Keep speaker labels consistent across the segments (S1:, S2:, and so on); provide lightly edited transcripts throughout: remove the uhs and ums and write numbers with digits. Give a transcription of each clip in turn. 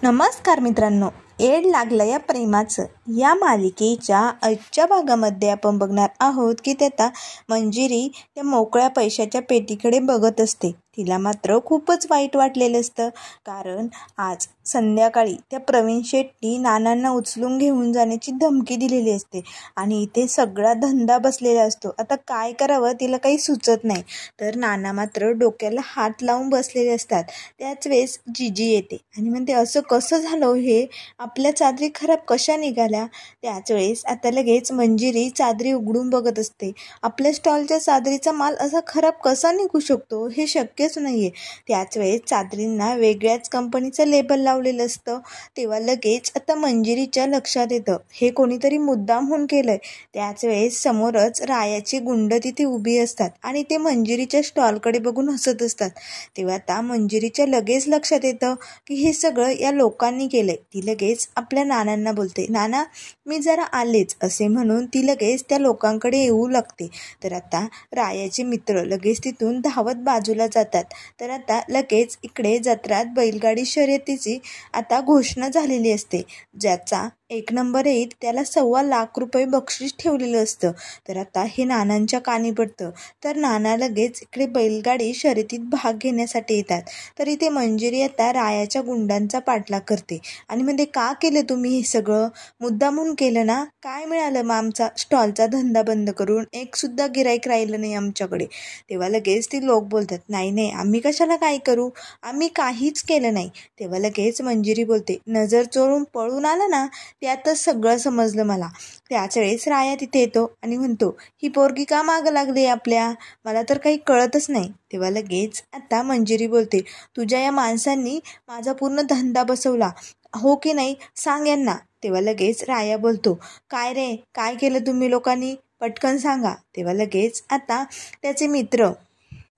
S1: नमस्कार मित्रांनो, एड लागलं या प्रेमाचं या मालिकेच्या आजच्या भागामध्ये आपण बघणार आहोत की त्यात मंजिरी त्या मोकळ्या पैशाच्या पेटीकडे बघत असते. तिला मात्र खूपच वाईट वाटलेलं असतं, कारण आज संध्याकाळी त्या प्रवीण शेट्टी नानांना उचलून घेऊन जाण्याची धमकी दिलेली असते आणि इथे सगळा धंदा बसलेला असतो. आता काय करावं तिला काही सुचत नाही. तर नाना मात्र डोक्याला हात लावून बसलेले असतात. त्याच वेळेस जीजी येते आणि म्हणते, असं कसं झालं, हे आपल्या चादरी खराब कशा निघाल्या? त्याच वेळेस आता लगेच मंजिरी चादरी उघडून बघत असते. आपल्या स्टॉलच्या चादरीचा माल असा खराब कसा निघू शकतो? हे शक्यच नाहीये. त्याच वेळेस चादरींना वेगळ्याच कंपनीचं लेबल लावलेलं असतं. तेव्हा लगेच आता मंजिरीच्या लक्षात येतं, हे कोणीतरी मुद्दामहून केलंय. त्याच वेळेस समोरच रायाची गुंड तिथे उभी असतात आणि ते मंजिरीच्या स्टॉलकडे बघून हसत असतात. तेव्हा आता मंजिरीच्या लगेच लक्षात येतं की हे सगळं या लोकांनी केलंय. ती लगेच आपल्या नानांना बोलते, नाना मी जरा आलेच, असे म्हणून ती लगेच त्या लोकांकडे येऊ लागते. तर आता रायाचे मित्र लगेच तिथून धावत बाजूला जातात. तर आता लगेच इकडे जत्रात बैलगाडी शर्यतीची आता घोषणा झालेली असते. ज्याचा 1 नंबर येईल त्याला 1.25 लाख रुपये बक्षीस ठेवलेलं असतं. तर आता हे नानांच्या कानी पडतं. तर नाना लगेच इकडे बैलगाडी शर्यतीत भाग घेण्यासाठी येतात. तर इथे मंजिरी आता रायाच्या गुंडांचा पाठलाग करते आणि म्हणते, का केलं तुम्ही हे सगळं? मुद्दामून केलं ना? काय मिळालं मग आमचा स्टॉलचा धंदा बंद करून? एक सुद्धा गिराईक राहिलं नाही आमच्याकडे. तेव्हा लगेच ती लोक बोलतात, नाही आम्ही कशाला काय करू, आम्ही काहीच केलं नाही. तेव्हा लगेच मंजिरी बोलते, नजर चोरून पळून आला ना, त्यातच सगळं समजलं मला. त्याच वेळेस राया तिथे येतो आणि म्हणतो, ही पोरगी का मागं लागली आपल्या? मला तर काही कळतच नाही. तेव्हा लगेच आता मंजिरी बोलते, तुझ्या या माणसांनी माझा पूर्ण धंदा बसवला हो की नाही, सांग यांना. तेव्हा लगेच राया बोलतो, काय रे, काय केलं तुम्ही लोकांनी, पटकन सांगा. तेव्हा लगेच आता त्याचे मित्र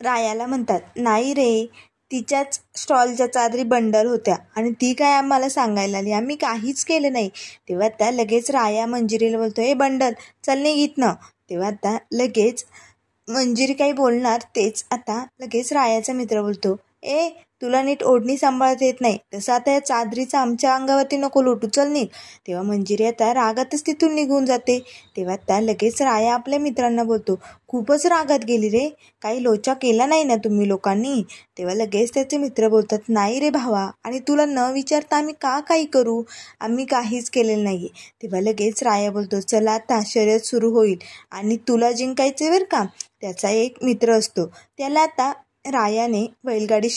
S1: रायाला म्हणतात, नाही रे, तिच्याच स्टॉलच्या चादरी बंडल होत्या आणि ती काय आम्हाला सांगायला आली, आम्ही काहीच केलं नाही. तेव्हा त्या लगेच राया मंजिरीला बोलतो, हे बंडल चल निघितनं. तेव्हा आता लगेच मंजिरी काही बोलणार तेच आता लगेच रायाचा मित्र बोलतो, तुला नीट ओढणी सांभाळता येत नाही, तसं आता या चादरीचं आमच्या अंगावरती नको लोटू, चल निघ. तेव्हा मंजिरी आता रागातच तिथून निघून जाते. तेव्हा त्या लगेच राया आपल्या मित्रांना बोलतो, खूपच रागात गेली रे, काही लोचा केला नाही ना तुम्ही लोकांनी? तेव्हा लगेच त्याचे मित्र बोलतात, नाही रे भावा, आणि तुला न विचारता आम्ही का काही करू, आम्ही काहीच केलेलं नाहीये. तेव्हा लगेच राया बोलतो, चला आता शर्यत सुरू होईल आणि तुला जिंकायचे बरं का. त्याचा एक मित्र असतो, त्याला आता रायाने बैलगाडी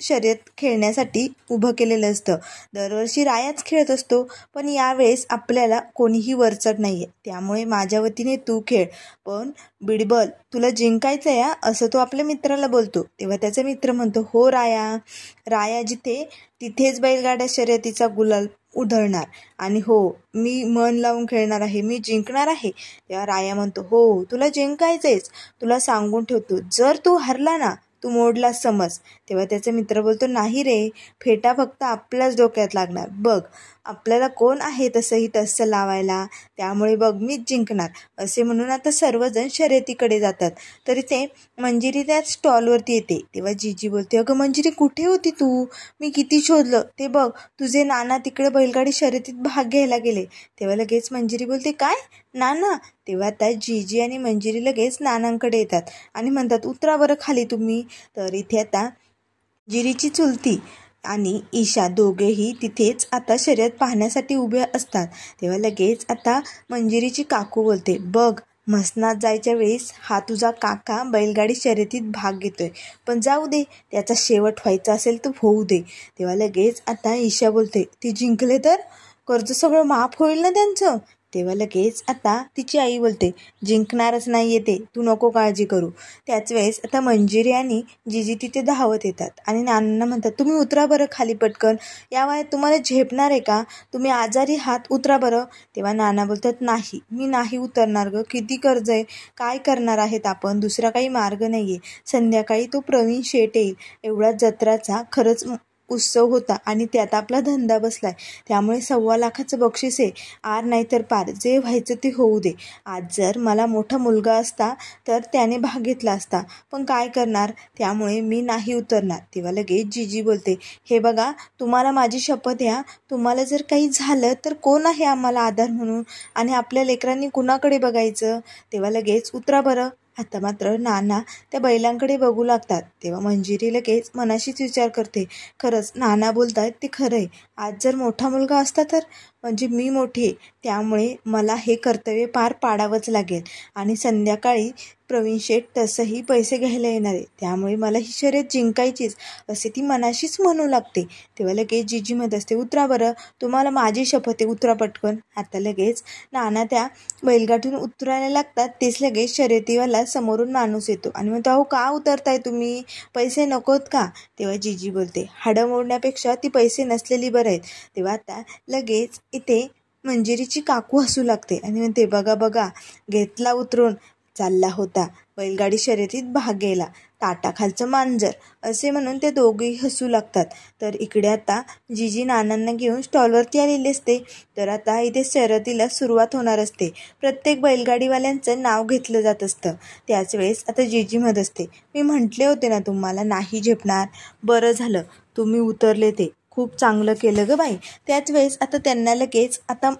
S1: शर्यत खेळण्यासाठी उभं केलेलं असतं. दरवर्षी रायाच खेळत असतो, पण यावेळेस आपल्याला कोणीही वरचढ नाहीये, त्यामुळे माझ्या वतीने तू खेळ, पण बिडबल तुला जिंकायचं या, असं तो आपल्या मित्राला बोलतो. तेव्हा त्याचा मित्र म्हणतो, हो राया जिथे तिथेच बैलगाड्या शर्यतीचा गुलाल उधळणार आणि हो, मी मन लावून खेळणार आहे, मी जिंकणार आहे. तेव्हा राया म्हणतो, हो तुला जिंकायचंच, तुला सांगून ठेवतो, जर तू हरला ना, तू मोडला समज. तेव्हा त्याचा मित्र बोलतो, नाही रे, फेटा फक्त आपल्याच डोक्यात लागणार, बघ आपल्याला कोण आहे तसं लावायला, त्यामुळे बघ मीच जिंकणार. असे म्हणून आता सर्वजण शर्यतीकडे जातात. तर इथे मंजिरी त्या स्टॉलवरती येते. तेव्हा जीजी बोलते, अगं मंजिरी कुठे होती तू, मी किती शोधलं, ते बघ तुझे नाना तिकडे बैलगाडी शर्यतीत भाग घ्यायला गेले. तेव्हा लगेच मंजिरी बोलते, काय नाना? तेव्हा आता जीजी आणि मंजिरी लगेच नानांकडे येतात आणि म्हणतात, उतरा बरं खाली तुम्ही. तर इथे आता मंजिरीची चुलती आणि ईशा दोघेही तिथेच आता शर्यत पाहण्यासाठी उभे असतात. तेव्हा लगेच आता मंजिरीची काकू बोलते, बघ म्हसनात जायच्या वेळेस हा तुझा काका बैलगाडी शर्यतीत भाग घेतोय, पण जाऊ दे, त्याचा शेवट व्हायचा असेल तर होऊ दे. तेव्हा लगेच आता ईशा बोलते, ती जिंकले तर कर्ज सगळं माफ होईल ना त्यांचं? तेव्हा लगेच आता तिची आई बोलते, जिंकणारच नाही येते, तू नको काळजी करू. त्याच वेळेस आता मंजिरी आणि जीजी तिथे धावत येतात आणि नानांना म्हणतात, तुम्ही उतरा बरं खाली पटकन, या वयात तुम्हाला झेपणार आहे का, तुम्ही आजारी हात, उतरा बरं. तेव्हा नाना बोलतात, नाही मी नाही उतरणार गं, किती कर्ज आहे, काय करणार आहेत आपण, दुसरा काही मार्ग नाहीये. संध्याकाळी तो प्रवीण शेट येईल, एवढा जत्राचा खरंच उत्सव होता आणि त्यात आपला धंदा बसलाय, त्यामुळे 1.25 लाखाचं बक्षीस आहे. आर नाही तर पार, जे व्हायचं ते होऊ दे. आज जर मला मोठा मुलगा असता तर त्याने भाग घेतला असता, पण काय करणार, त्यामुळे मी नाही उतरणार. तेव्हा लगेच जीजी बोलते, हे बघा, तुम्हाला माझी शपथ आहे, तुम्हाला जर काही झालं तर कोण आहे आम्हाला आधार म्हणून, आणि आपल्या लेकरांनी कुणाकडे बघायचं. तेव्हा लगेच उतरा बरं. आता मात्र नाना त्या बैलांकडे बघू लागतात. तेव्हा मंजिरी लगेच मनाशीच विचार करते, खरंच नाना बोलतायत ते खरं आहे. आज जर मोठा मुलगा असता तर, म्हणजे मी मोठी आहे, त्यामुळे मला हे कर्तव्य पार पाडावंच लागेल. आणि संध्याकाळी प्रवीण शेठ तसंही पैसे घ्यायला येणार आहे, त्यामुळे मला ही शर्यत जिंकायचीच, असे ती मनाशीच म्हणू लागते. तेव्हा लगेच जीजी म्हणत असते, उतरा बरं, तुम्हाला माझी शपथ आहे, उतरा पटकन. आता लगेच नाना त्या बैलगाडीतून उतरायला लागतात. तेच लगेच शर्यतीवाला समोरून माणूस येतो आणि म्हणतो, अहो का उतरताय तुम्ही, पैसे नकोत का. तेव्हा जीजी बोलते, हाडं मोडण्यापेक्षा ती पैसे नसलेली बरं आहेत. तेव्हा आता लगेच इथे मंजिरीची काकू हसू लागते आणि म्हणते, बघा बघा, घेतला उतरून, चालला होता बैलगाडी शर्यतीत भाग घ्यायला, ताटाखालचं मांजर, असे म्हणून ते दोघेही हसू लागतात. तर इकडे आता जीजी नानांना घेऊन स्टॉलवरती आलेली असते. तर आता इथे शर्यतीला सुरुवात होणार असते. प्रत्येक बैलगाडीवाल्यांचं नाव घेतलं जात असतं. त्याच वेळेस आता जीजी म्हणत असते, मी म्हटले होते ना तुम्हाला नाही झेपणार, बरं झालं तुम्ही उतरले, ते खूप चांगलं केलं ग बाई. त्याच वेळेस आता त्यांना लगेच आता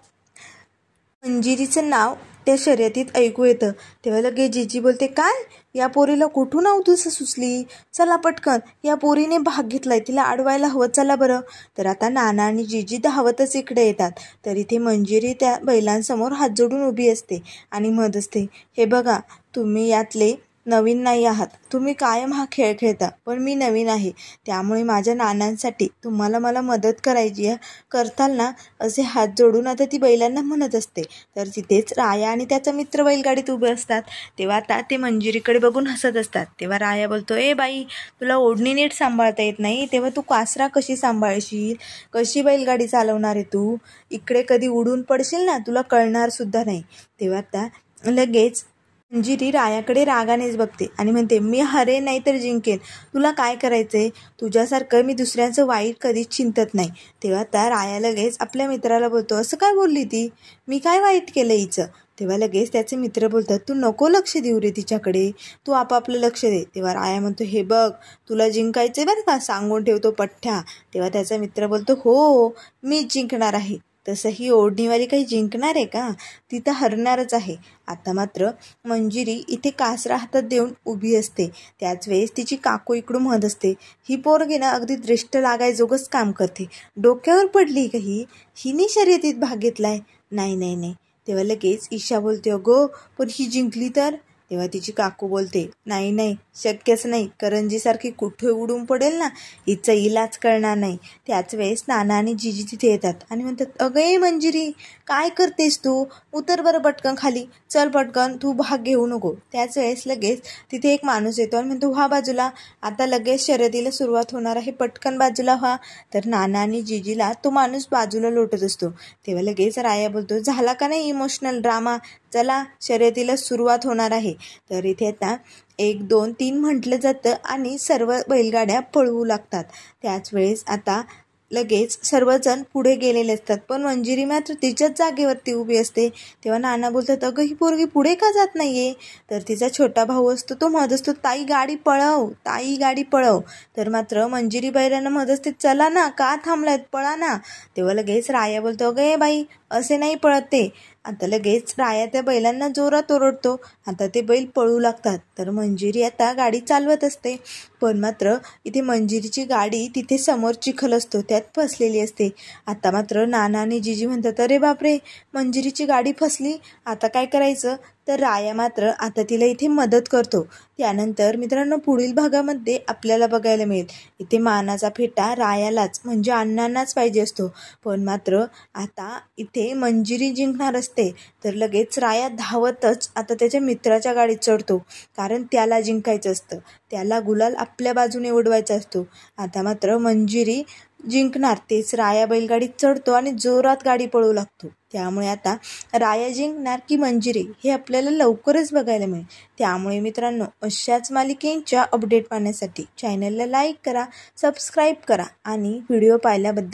S1: मंजिरीचं नाव त्या शर्यतीत ऐकू येतं. तेव्हा लगेच जीजी बोलते, काय, या पोरीला कुठून अवधूस सुचली, चला पटकन, या पोरीने भाग घेतलाय, तिला अडवायला हवं, चला बरं. तर आता नाना आणि जीजी धावतच इकडे येतात. तर इथे मंजिरी त्या बैलांसमोर हात जोडून उभी असते आणि म्हणत असते, हे बघा, तुम्ही यातले नवीन नाही आहात, तुम्ही कायम हा खेळ खेळता, पण मी नवीन आहे, त्यामुळे माझ्या नानांसाठी तुम्हाला मला मदत करायची आहे, करताल ना, असे हात जोडून आता ती बैलांना म्हणत असते. तर तिथेच राया आणि त्याचा मित्र बैलगाडीत उभे असतात. तेव्हा आता ते मंजिरीकडे बघून हसत असतात. तेव्हा राया बोलतो, ए बाई, तुला ओढणी नीट सांभाळता येत नाही, तेव्हा तू कासरा कशी सांभाळशील, कशी बैलगाडी चालवणार आहे तू, इकडे कधी उडून पडशील ना, तुला कळणार सुद्धा नाही. तेव्हा आता लगेच मंजिरी रायाकडे रागानेच बघते आणि म्हणते, मी हरे नाही तर जिंकेन, तुला काय करायचंय, तुझ्यासारखं मी दुसऱ्यांचं वाईट कधीच चिंतत नाही. तेव्हा त्या राया लगेच आपल्या मित्राला बोलतो, असं काय बोलली ती, मी काय वाईट केलं हिचं. तेव्हा लगेच त्याचे मित्र बोलतात, तू नको लक्ष देऊ रे तिच्याकडे, तू आपापलं लक्ष दे. तेव्हा राया म्हणतो, हे बघ, तुला जिंकायचे बरं का, सांगून ठेवतो पठ्ठ्या. तेव्हा त्याचा मित्र बोलतो, हो मीच जिंकणार आहे. तसं ही ओढणीवाली काही जिंकणार आहे का, ती तर हरणारच आहे. आता मात्र मंजिरी इथे कासरा हातात देऊन उभी असते. त्याच वेळेस तिची काकू इकडून म्हणत असते, ही पोरगी ना अगदी दृष्ट लागायजोगच काम करते, डोक्यावर पडली का ही, हिने शर्यतीत भाग घेतलाय, नाही नाही नाही. तेव्हा लगेच ईशा बोलते, अगो पण ही जिंकली तर. तेव्हा तिची काकू बोलते, नाही नाही, शक्यच नाही, करंजीसारखी कुठे उडून पडेल ना, हिचा इलाज करणार नाही. त्याच वेळेस नाना आणि जीजी तिथे येतात आणि म्हणतात, अगं ए मंजिरी, काय करतेस तू, उतर बरं पटकन खाली, चल पटकन, तू भाग घेऊ नको. त्याच वेळेस लगेच तिथे एक माणूस येतो आणि म्हणतो, व्हा बाजूला, आता लगेच शर्यतीला सुरुवात होणार आहे, पटकन बाजूला व्हा. तर नाना आणि जीजीला तो माणूस बाजूला लोटत असतो. तेव्हा लगेच राया बोलतो, झाला का नाही इमोशनल ड्रामा, चला शर्यतीला सुरुवात होणार आहे. तर इथे आता 1 2 3 म्हटलं जातं आणि सर्व बैलगाड्या पळवू लागतात. त्याच वेळेस आता लगेच सर्वजण पुढे गेलेले असतात, पण मंजिरी मात्र तिच्याच जागेवरती उभी असते. तेव्हा नाना बोलतात, अगं ही पोरगी पुढे का जात नाहीये. तर तिचा छोटा भाऊ असतो, तो म्हणत असतो, ताई गाडी पळव, ताई गाडी पळव. तर मात्र मंजिरी बैलांना म्हणत असते, चला ना, का थांबलायत, पळा ना. तेव्हा लगेच राया बोलतो, अगं ए बाई, असे नाही पळत ते. आता लगेच राया त्या बैलांना जोरात ओरडतो. आता ते बैल पळू लागतात. तर मंजिरी आता गाडी चालवत असते, पण मात्र इथे मंजिरीची गाडी तिथे समोर चिखल असतो, त्यात फसलेली असते. आता मात्र नाना आणि जीजी म्हणतात, अरे बापरे, मंजिरीची गाडी फसली, आता काय करायचं. तर राया मात्र आता तिला इथे मदत करतो. त्यानंतर मित्रांनो, पुढील भागामध्ये आपल्याला बघायला मिळेल, इथे मानाचा फेटा रायालाच म्हणजे अण्णांनाच पाहिजे असतो, पण मात्र आता इथे मंजिरी जिंकणार असते. तर लगेच राया धावतच आता त्याच्या मित्राच्या गाडीत चढतो, कारण त्याला जिंकायचं असतं, त्याला गुलाल आपल्या बाजूने उडवायचा असतो. आता मात्र मंजिरी जिंकणार. तेच राया बैलगाडीत चढतो आणि जोरात गाडी पळवू लागतो. त्यामुळे आता राया जिंकणार की मंजिरी हे आपल्याला लवकरच बघायला मिळेल. त्यामुळे मित्रांनो, अशाच मालिकेंच्या अपडेट पाहण्यासाठी चॅनलला लाईक करा, सबस्क्राईब करा आणि व्हिडिओ पाहिल्याबद्दल